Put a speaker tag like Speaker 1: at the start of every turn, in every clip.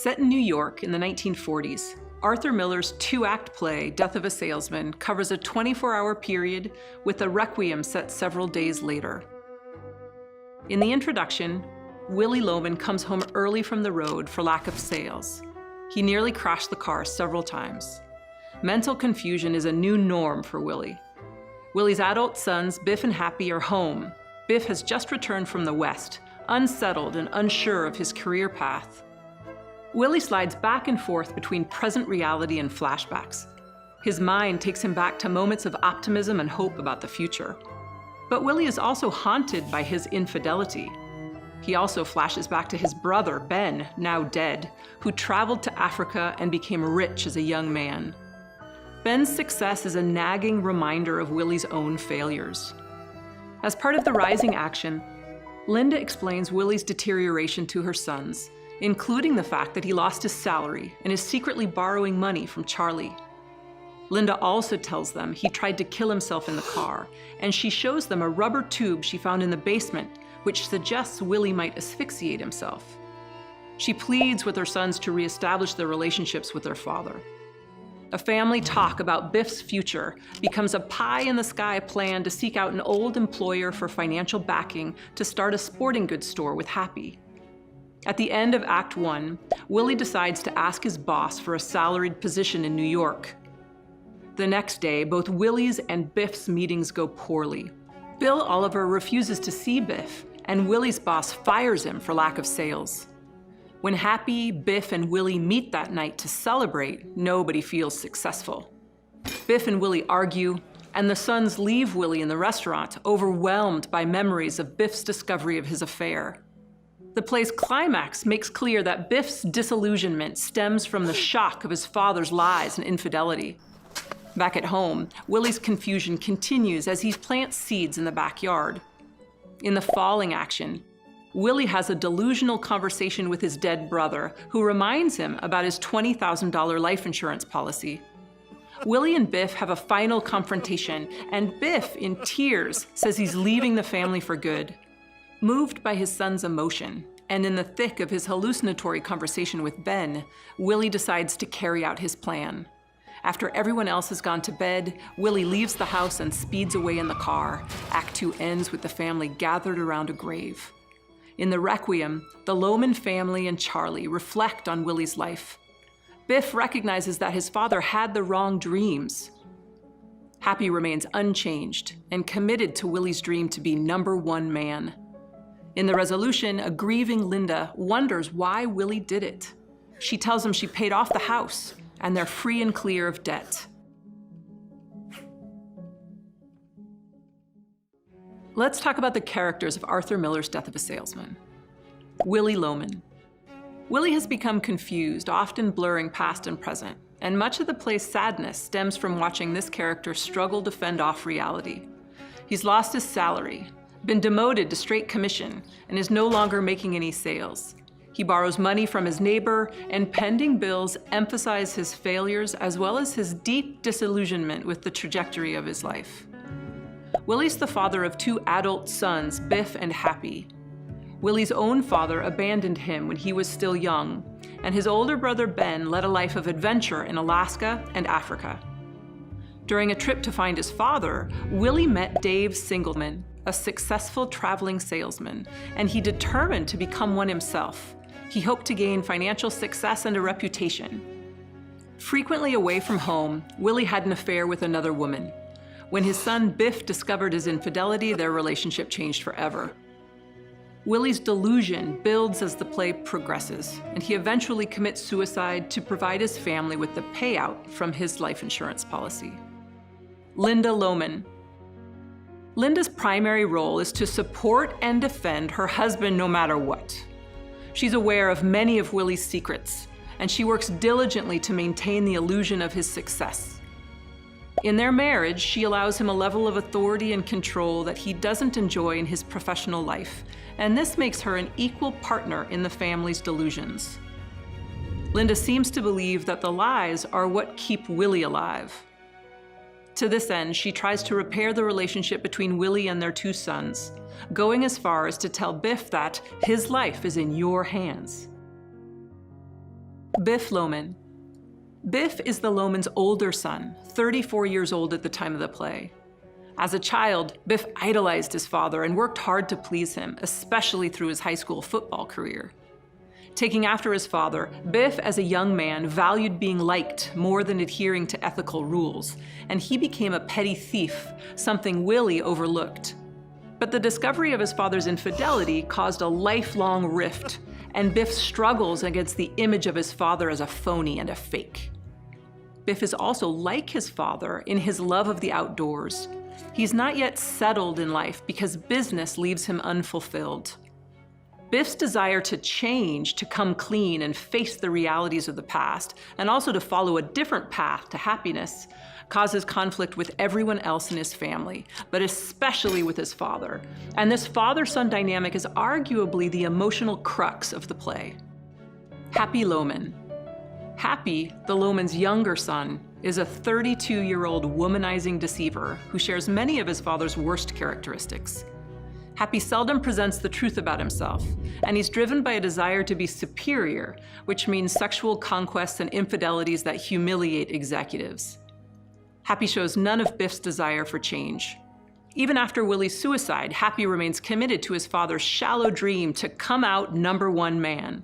Speaker 1: Set in New York in the 1940s, Arthur Miller's two-act play, Death of a Salesman, covers a 24-hour period with a requiem set several days later. In the introduction, Willie Loman comes home early from the road for lack of sales. He nearly crashed the car several times. Mental confusion is a new norm for Willie. Willie's adult sons, Biff and Happy, are home. Biff has just returned from the West, unsettled and unsure of his career path. Willie slides back and forth between present reality and flashbacks. His mind takes him back to moments of optimism and hope about the future. But Willie is also haunted by his infidelity. He also flashes back to his brother, Ben, now dead, who traveled to Africa and became rich as a young man. Ben's success is a nagging reminder of Willie's own failures. As part of the rising action, Linda explains Willie's deterioration to her sons, including the fact that he lost his salary and is secretly borrowing money from Charlie. Linda also tells them he tried to kill himself in the car, and she shows them a rubber tube she found in the basement, which suggests Willie might asphyxiate himself. She pleads with her sons to reestablish their relationships with their father. A family talk about Biff's future becomes a pie-in-the-sky plan to seek out an old employer for financial backing to start a sporting goods store with Happy. At the end of Act 1, Willie decides to ask his boss for a salaried position in New York. The next day, both Willie's and Biff's meetings go poorly. Bill Oliver refuses to see Biff, and Willie's boss fires him for lack of sales. When Happy, Biff, and Willie meet that night to celebrate, nobody feels successful. Biff and Willie argue, and the sons leave Willie in the restaurant, overwhelmed by memories of Biff's discovery of his affair. The play's climax makes clear that Biff's disillusionment stems from the shock of his father's lies and infidelity. Back at home, Willie's confusion continues as he plants seeds in the backyard. In the falling action, Willie has a delusional conversation with his dead brother, who reminds him about his $20,000 life insurance policy. Willie and Biff have a final confrontation, and Biff, in tears, says he's leaving the family for good. Moved by his son's emotion, and in the thick of his hallucinatory conversation with Ben, Willie decides to carry out his plan. After everyone else has gone to bed, Willie leaves the house and speeds away in the car. Act 2 ends with the family gathered around a grave. In the Requiem, the Loman family and Charlie reflect on Willie's life. Biff recognizes that his father had the wrong dreams. Happy remains unchanged and committed to Willie's dream to be #1 man. In the resolution, a grieving Linda wonders why Willie did it. She tells him she paid off the house, and they're free and clear of debt. Let's talk about the characters of Arthur Miller's Death of a Salesman. Willie Loman. Willie has become confused, often blurring past and present, and much of the play's sadness stems from watching this character struggle to fend off reality. He's lost his salary, been demoted to straight commission, and is no longer making any sales. He borrows money from his neighbor, and pending bills emphasize his failures as well as his deep disillusionment with the trajectory of his life. Willie's the father of 2 adult sons, Biff and Happy. Willie's own father abandoned him when he was still young, and his older brother Ben led a life of adventure in Alaska and Africa. During a trip to find his father, Willie met Dave Singleman, a successful traveling salesman, and he determined to become one himself. He hoped to gain financial success and a reputation. Frequently away from home, Willie had an affair with another woman. When his son Biff discovered his infidelity, their relationship changed forever. Willie's delusion builds as the play progresses, and he eventually commits suicide to provide his family with the payout from his life insurance policy. Linda Loman. Linda's primary role is to support and defend her husband no matter what. She's aware of many of Willie's secrets, and she works diligently to maintain the illusion of his success. In their marriage, she allows him a level of authority and control that he doesn't enjoy in his professional life, and this makes her an equal partner in the family's delusions. Linda seems to believe that the lies are what keep Willie alive. To this end, she tries to repair the relationship between Willie and their 2 sons, going as far as to tell Biff that his life is in your hands. Biff Loman. Biff is the Lomans' older son, 34 years old at the time of the play. As a child, Biff idolized his father and worked hard to please him, especially through his high school football career. Taking after his father, Biff, as a young man, valued being liked more than adhering to ethical rules, and he became a petty thief, something Willie overlooked. But the discovery of his father's infidelity caused a lifelong rift, and Biff struggles against the image of his father as a phony and a fake. Biff is also like his father in his love of the outdoors. He's not yet settled in life because business leaves him unfulfilled. Biff's desire to change, to come clean and face the realities of the past, and also to follow a different path to happiness, causes conflict with everyone else in his family, but especially with his father. And this father-son dynamic is arguably the emotional crux of the play. Happy Loman. Happy, the Lomans' younger son, is a 32-year-old womanizing deceiver who shares many of his father's worst characteristics. Happy seldom presents the truth about himself, and he's driven by a desire to be superior, which means sexual conquests and infidelities that humiliate executives. Happy shows none of Biff's desire for change. Even after Willie's suicide, Happy remains committed to his father's shallow dream to come out #1 man.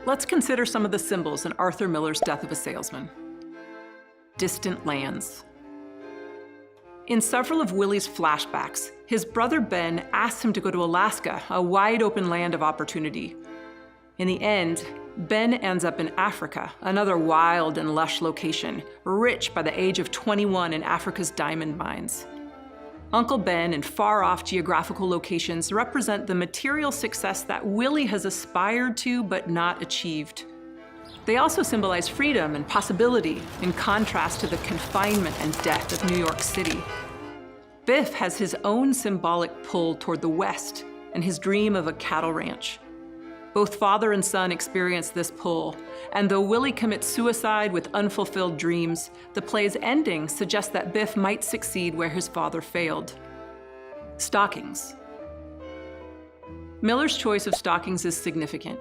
Speaker 1: Let's consider some of the symbols in Arthur Miller's Death of a Salesman. Distant lands. In several of Willie's flashbacks, his brother Ben asks him to go to Alaska, a wide-open land of opportunity. In the end, Ben ends up in Africa, another wild and lush location, rich by the age of 21 in Africa's diamond mines. Uncle Ben and far-off geographical locations represent the material success that Willie has aspired to but not achieved. They also symbolize freedom and possibility, in contrast to the confinement and death of New York City. Biff has his own symbolic pull toward the West and his dream of a cattle ranch. Both father and son experience this pull, and though Willie commits suicide with unfulfilled dreams, the play's ending suggests that Biff might succeed where his father failed. Stockings. Miller's choice of stockings is significant.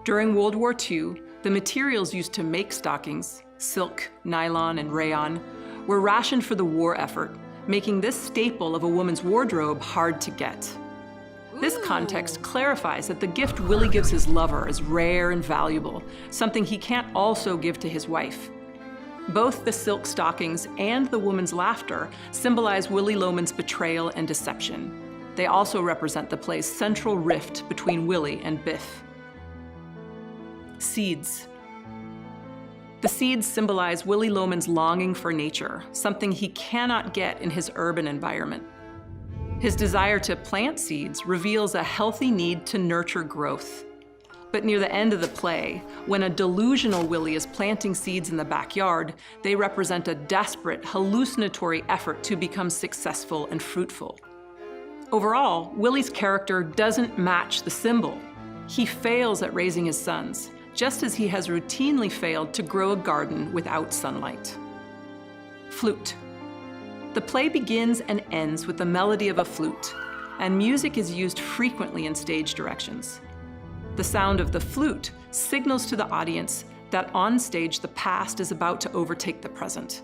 Speaker 1: During World War II, the materials used to make stockings, silk, nylon, and rayon, were rationed for the war effort, making this staple of a woman's wardrobe hard to get. This context clarifies that the gift Willie gives his lover is rare and valuable, something he can't also give to his wife. Both the silk stockings and the woman's laughter symbolize Willie Loman's betrayal and deception. They also represent the play's central rift between Willie and Biff. Seeds. The seeds symbolize Willie Loman's longing for nature, something he cannot get in his urban environment. His desire to plant seeds reveals a healthy need to nurture growth. But near the end of the play, when a delusional Willie is planting seeds in the backyard, they represent a desperate, hallucinatory effort to become successful and fruitful. Overall, Willie's character doesn't match the symbol. He fails at raising his sons, just as he has routinely failed to grow a garden without sunlight. Flute. The play begins and ends with the melody of a flute, and music is used frequently in stage directions. The sound of the flute signals to the audience that on stage the past is about to overtake the present.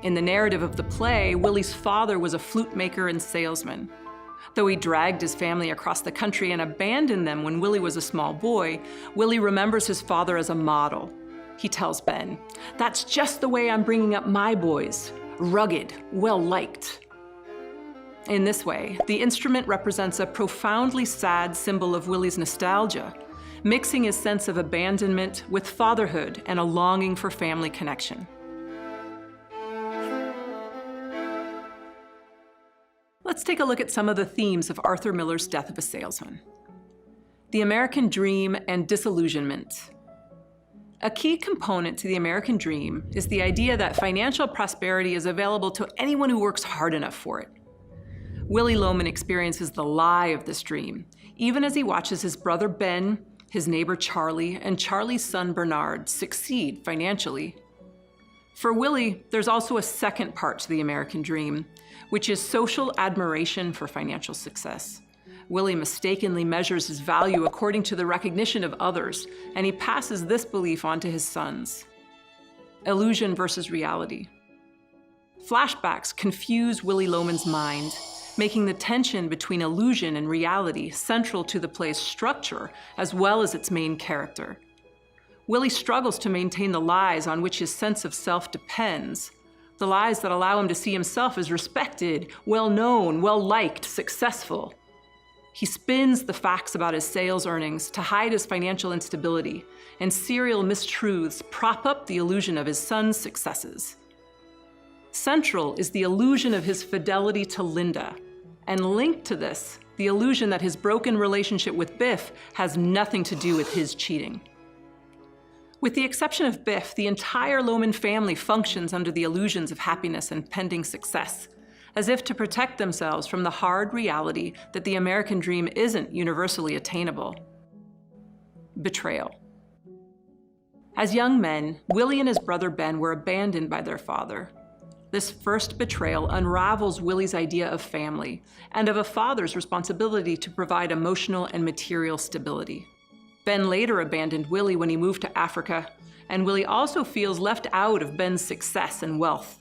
Speaker 1: In the narrative of the play, Willie's father was a flute maker and salesman. Though he dragged his family across the country and abandoned them when Willie was a small boy, Willie remembers his father as a model. He tells Ben, "That's just the way I'm bringing up my boys. Rugged, well-liked." In this way, the instrument represents a profoundly sad symbol of Willie's nostalgia, mixing his sense of abandonment with fatherhood and a longing for family connection. Let's take a look at some of the themes of Arthur Miller's Death of a Salesman. The American Dream and Disillusionment. A key component to the American dream is the idea that financial prosperity is available to anyone who works hard enough for it. Willie Loman experiences the lie of this dream, even as he watches his brother Ben, his neighbor Charlie, and Charlie's son Bernard succeed financially. For Willie, there's also a second part to the American dream, which is social admiration for financial success. Willie mistakenly measures his value according to the recognition of others, and he passes this belief on to his sons. Illusion versus reality. Flashbacks confuse Willie Loman's mind, making the tension between illusion and reality central to the play's structure as well as its main character. Willie struggles to maintain the lies on which his sense of self depends, the lies that allow him to see himself as respected, well-known, well-liked, successful. He spins the facts about his sales earnings to hide his financial instability, and serial mistruths prop up the illusion of his son's successes. Central is the illusion of his fidelity to Linda, and linked to this, the illusion that his broken relationship with Biff has nothing to do with his cheating. With the exception of Biff, the entire Loman family functions under the illusions of happiness and pending success, as if to protect themselves from the hard reality that the American dream isn't universally attainable. Betrayal. As young men, Willie and his brother Ben were abandoned by their father. This first betrayal unravels Willie's idea of family and of a father's responsibility to provide emotional and material stability. Ben later abandoned Willie when he moved to Africa, and Willie also feels left out of Ben's success and wealth.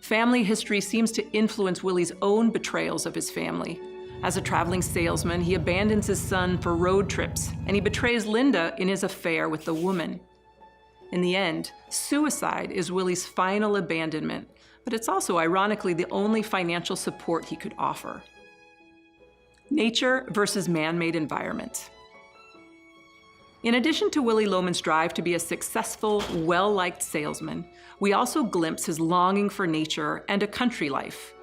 Speaker 1: Family history seems to influence Willie's own betrayals of his family. As a traveling salesman, he abandons his son for road trips, and he betrays Linda in his affair with the woman. In the end, suicide is Willie's final abandonment, but it's also ironically the only financial support he could offer. Nature versus man-made environment. In addition to Willie Loman's drive to be a successful, well-liked salesman, we also glimpse his longing for nature and a country life.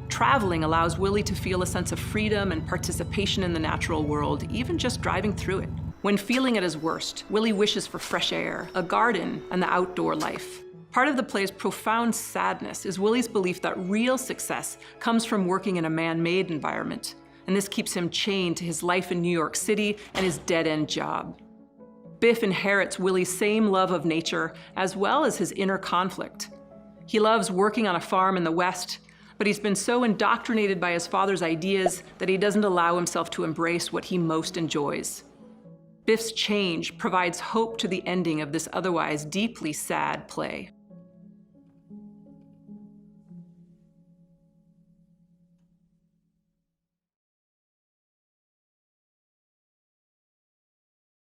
Speaker 1: Traveling allows Willie to feel a sense of freedom and participation in the natural world, even just driving through it. When feeling at his worst, Willie wishes for fresh air, a garden, and the outdoor life. Part of the play's profound sadness is Willie's belief that real success comes from working in a man-made environment, and this keeps him chained to his life in New York City and his dead-end job. Biff inherits Willie's same love of nature as well as his inner conflict. He loves working on a farm in the West, but he's been so indoctrinated by his father's ideas that he doesn't allow himself to embrace what he most enjoys. Biff's change provides hope to the ending of this otherwise deeply sad play.